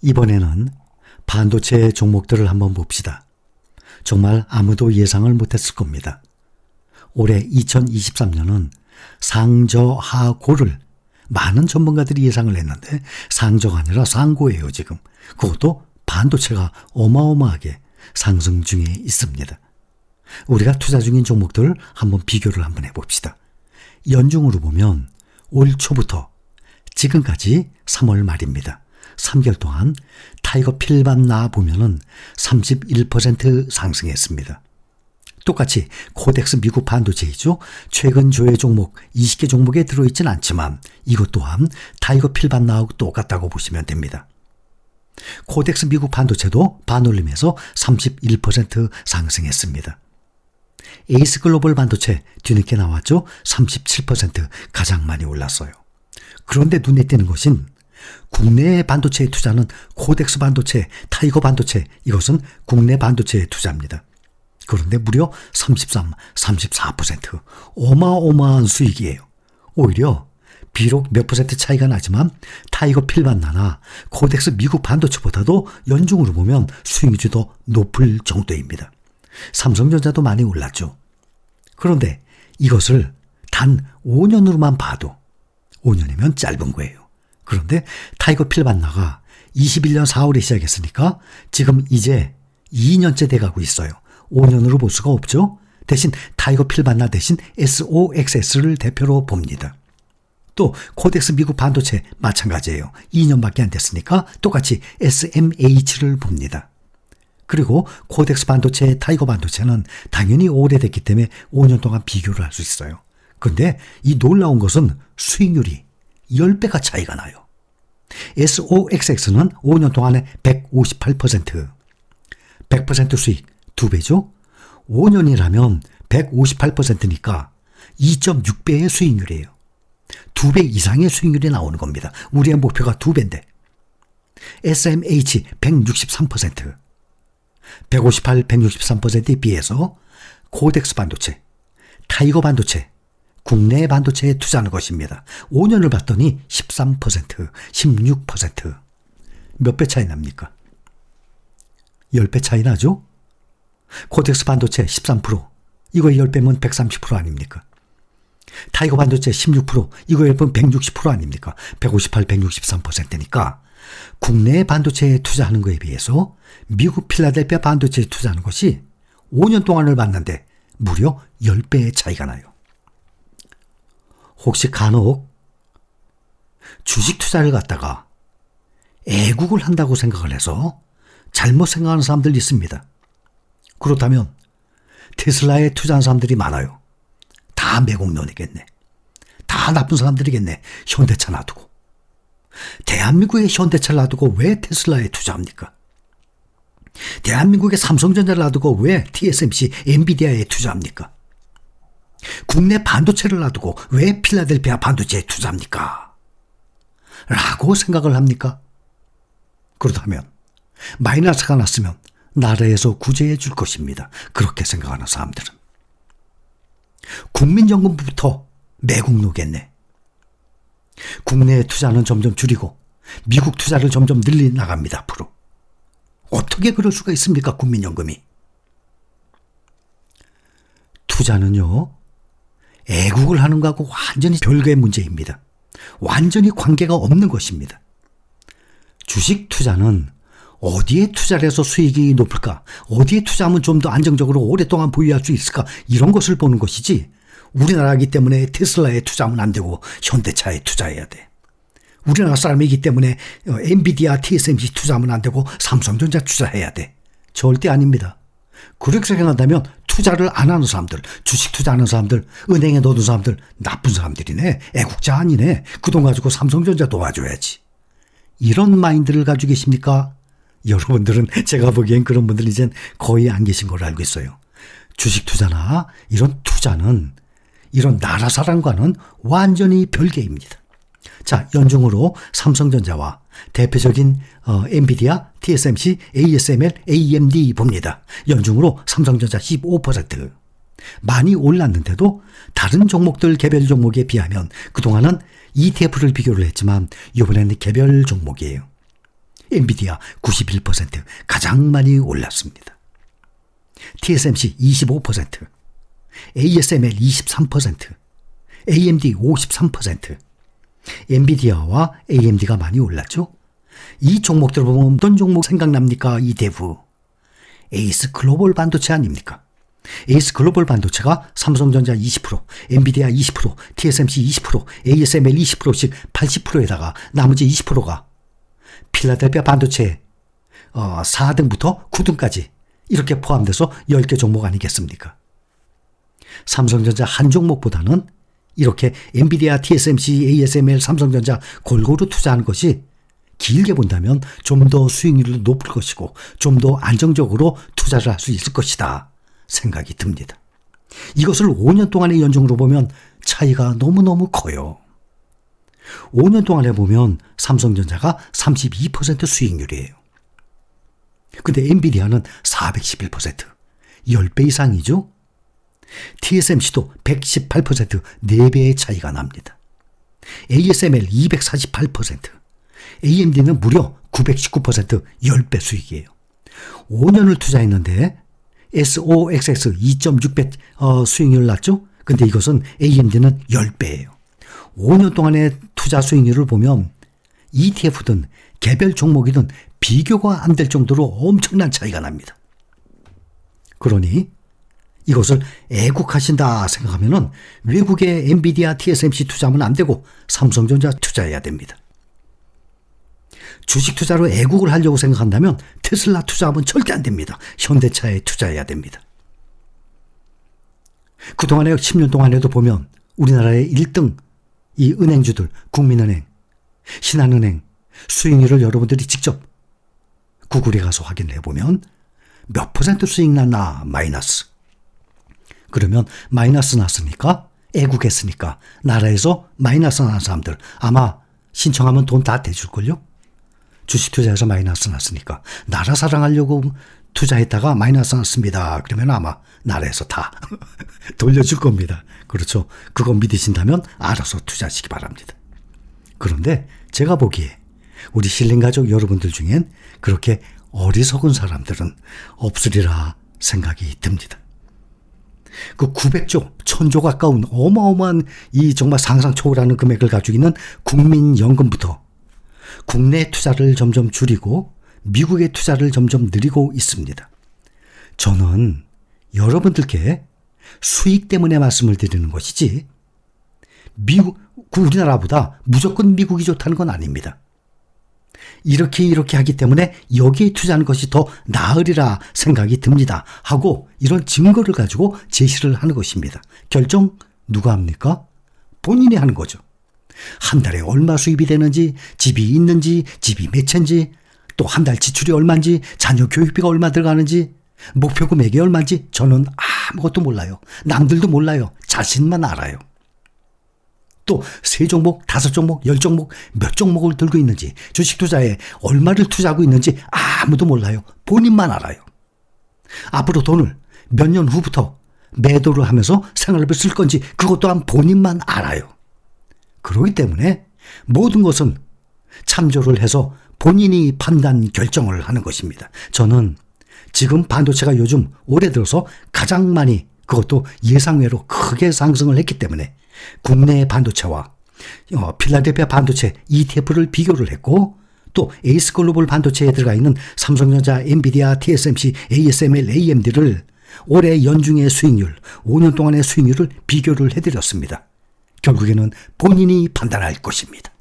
이번에는 반도체 종목들을 한번 봅시다. 정말 아무도 예상을 못했을 겁니다. 올해 2023년은 상저하고를 많은 전문가들이 예상을 했는데 상저가 아니라 상고예요 지금. 그것도 반도체가 어마어마하게 상승 중에 있습니다. 우리가 투자 중인 종목들을 한번 비교를 한번 해봅시다. 연중으로 보면 올 초부터 지금까지 3월 말입니다. 3개월 동안 타이거 필반나 보면은 31% 상승했습니다. 똑같이 코덱스 미국 반도체이죠. 최근 조회 종목 20개 종목에 들어있진 않지만 이것 또한 타이거 필반나하고 똑같다고 보시면 됩니다. 코덱스 미국 반도체도 반올림에서 31% 상승했습니다. 에이스 글로벌 반도체 뒤늦게 나왔죠. 37% 가장 많이 올랐어요. 그런데 눈에 띄는 것은 국내 반도체에 투자는 코덱스 반도체, 타이거 반도체, 이것은 국내 반도체에 투자입니다. 그런데 무려 33, 34% 어마어마한 수익이에요. 오히려 비록 몇 퍼센트 차이가 나지만 타이거 필반나나 코덱스 미국 반도체보다도 연중으로 보면 수익률이 더 높을 정도입니다. 삼성전자도 많이 올랐죠. 그런데 이것을 단 5년으로만 봐도 5년이면 짧은 거예요. 그런데 타이거 필반나가 21년 4월에 시작했으니까 지금 이제 2년째 돼가고 있어요. 5년으로 볼 수가 없죠. 대신 타이거 필반나 대신 SOXS를 대표로 봅니다. 또 코덱스 미국 반도체 마찬가지예요. 2년밖에 안 됐으니까 똑같이 SMH를 봅니다. 그리고 코덱스 반도체, 타이거 반도체는 당연히 오래됐기 때문에 5년 동안 비교를 할 수 있어요. 그런데 이 놀라운 것은 수익률이 10배가 차이가 나요. SOXX는 5년 동안에 158%, 100% 수익 2배죠. 5년이라면 158%니까 2.6배의 수익률이에요. 2배 이상의 수익률이 나오는 겁니다. 우리의 목표가 2배인데. SMH 163%, 158, 163%에 비해서 코덱스 반도체, 타이거 반도체, 국내 반도체에 투자하는 것입니다. 5년을 봤더니 13%, 16%. 몇 배 차이 납니까? 10배 차이 나죠? 코덱스 반도체 13%, 이거 10배면 130% 아닙니까? 타이거 반도체 16%, 이거 10배면 160% 아닙니까? 158, 163%니까 국내 반도체에 투자하는 것에 비해서 미국 필라델피아 반도체에 투자하는 것이 5년 동안을 봤는데 무려 10배의 차이가 나요. 혹시 간혹 주식 투자를 갖다가 애국을 한다고 생각을 해서 잘못 생각하는 사람들 있습니다. 그렇다면 테슬라에 투자한 사람들이 많아요. 다 매국론이겠네. 다 나쁜 사람들이겠네. 현대차 놔두고. 대한민국의 현대차를 놔두고 왜 테슬라에 투자합니까? 대한민국의 삼성전자를 놔두고 왜 TSMC, 엔비디아에 투자합니까? 국내 반도체를 놔두고 왜 필라델피아 반도체에 투자합니까? 라고 생각을 합니까? 그렇다면 마이너스가 났으면 나라에서 구제해 줄 것입니다. 그렇게 생각하는 사람들은. 국민연금부터 매국노겠네. 국내 투자는 점점 줄이고 미국 투자를 점점 늘려 나갑니다. 앞으로. 어떻게 그럴 수가 있습니까? 국민연금이. 투자는요, 애국을 하는 것하고 완전히 별개의 문제입니다. 완전히 관계가 없는 것입니다. 주식 투자는 어디에 투자를 해서 수익이 높을까? 어디에 투자하면 좀 더 안정적으로 오랫동안 보유할 수 있을까? 이런 것을 보는 것이지, 우리나라이기 때문에 테슬라에 투자하면 안 되고 현대차에 투자해야 돼. 우리나라 사람이기 때문에 엔비디아, TSMC 투자하면 안 되고 삼성전자 투자해야 돼. 절대 아닙니다. 그렇게 생각한다면 투자를 안 하는 사람들, 주식 투자하는 사람들, 은행에 넣는 사람들 나쁜 사람들이네. 애국자 아니네. 그 돈 가지고 삼성전자 도와줘야지. 이런 마인드를 가지고 계십니까? 여러분들은 제가 보기엔 그런 분들 이젠 거의 안 계신 걸로 알고 있어요. 주식 투자나 이런 투자는 이런 나라 사랑과는 완전히 별개입니다. 자, 연중으로 삼성전자와 대표적인 엔비디아, TSMC, ASML, AMD 봅니다. 연중으로 삼성전자 15%. 많이 올랐는데도 다른 종목들 개별 종목에 비하면 그동안은 ETF를 비교를 했지만 이번에는 개별 종목이에요. 엔비디아 91% 가장 많이 올랐습니다. TSMC 25%, ASML 23%, AMD 53%, 엔비디아와 AMD가 많이 올랐죠. 이 종목들 보면 어떤 종목 생각납니까? 이 대부 에이스 글로벌 반도체 아닙니까? 에이스 글로벌 반도체가 삼성전자 20%, 엔비디아 20%, TSMC 20%, ASML 20%씩 80%에다가 나머지 20%가 필라델피아 반도체 4등부터 9등까지 이렇게 포함돼서 10개 종목 아니겠습니까? 삼성전자 한 종목보다는 이렇게 엔비디아, TSMC, ASML, 삼성전자 골고루 투자하는 것이 길게 본다면 좀 더 수익률도 높을 것이고 좀 더 안정적으로 투자를 할 수 있을 것이다 생각이 듭니다. 이것을 5년 동안의 연중으로 보면 차이가 너무너무 커요. 5년 동안 해보면 삼성전자가 32% 수익률이에요. 근데 엔비디아는 411%, 10배 이상이죠. TSMC도 118%, 4배의 차이가 납니다. ASML 248%, AMD는 무려 919%, 10배 수익이에요. 5년을 투자했는데 SOXX 2.6배 수익률을 났죠? 근데 이것은 AMD는 10배예요. 5년 동안의 투자 수익률을 보면 ETF든 개별 종목이든 비교가 안 될 정도로 엄청난 차이가 납니다. 그러니 이것을 애국하신다 생각하면은 외국의 엔비디아, TSMC 투자하면 안 되고 삼성전자 투자해야 됩니다. 주식 투자로 애국을 하려고 생각한다면 테슬라 투자하면 절대 안 됩니다. 현대차에 투자해야 됩니다. 그동안에 10년 동안에도 보면 우리나라의 1등 이 은행주들, 국민은행, 신한은행 수익률을 여러분들이 직접 구글에 가서 확인을 해보면 몇 % 수익 났나 마이너스. 그러면 마이너스 났으니까 애국했으니까 나라에서 마이너스 난 사람들 아마 신청하면 돈 다 대줄걸요? 주식 투자해서 마이너스 났으니까 나라 사랑하려고 투자했다가 마이너스 났습니다. 그러면 아마 나라에서 다 돌려줄 겁니다. 그렇죠. 그거 믿으신다면 알아서 투자하시기 바랍니다. 그런데 제가 보기에 우리 실링가족 여러분들 중엔 그렇게 어리석은 사람들은 없으리라 생각이 듭니다. 그 900조, 1000조 가까운 어마어마한 이 정말 상상 초월하는 금액을 가지고 있는 국민연금부터 국내 투자를 점점 줄이고 미국의 투자를 점점 늘리고 있습니다. 저는 여러분들께 수익 때문에 말씀을 드리는 것이지 우리나라보다 무조건 미국이 좋다는 건 아닙니다. 이렇게 하기 때문에 여기에 투자하는 것이 더 나으리라 생각이 듭니다. 하고 이런 증거를 가지고 제시를 하는 것입니다. 결정 누가 합니까? 본인이 하는 거죠. 한 달에 얼마 수입이 되는지, 집이 있는지, 집이 몇 채인지, 또 한 달 지출이 얼마인지, 자녀 교육비가 얼마 들어가는지, 목표 금액이 얼마인지 저는 아무것도 몰라요. 남들도 몰라요. 자신만 알아요. 또 3종목, 5종목, 10종목 몇 종목을 들고 있는지, 주식 투자에 얼마를 투자하고 있는지 아무도 몰라요. 본인만 알아요. 앞으로 돈을 몇 년 후부터 매도를 하면서 생활비를 쓸 건지 그것 또한 본인만 알아요. 그렇기 때문에 모든 것은 참조를 해서 본인이 판단 결정을 하는 것입니다. 저는 지금 반도체가 요즘 올해 들어서 가장 많이 그것도 예상외로 크게 상승을 했기 때문에 국내 반도체와 필라델피아 반도체 ETF를 비교를 했고 또 에이스 글로벌 반도체에 들어가 있는 삼성전자, 엔비디아, TSMC, ASML, AMD를 올해 연중의 수익률, 5년 동안의 수익률을 비교를 해드렸습니다. 결국에는 본인이 판단할 것입니다.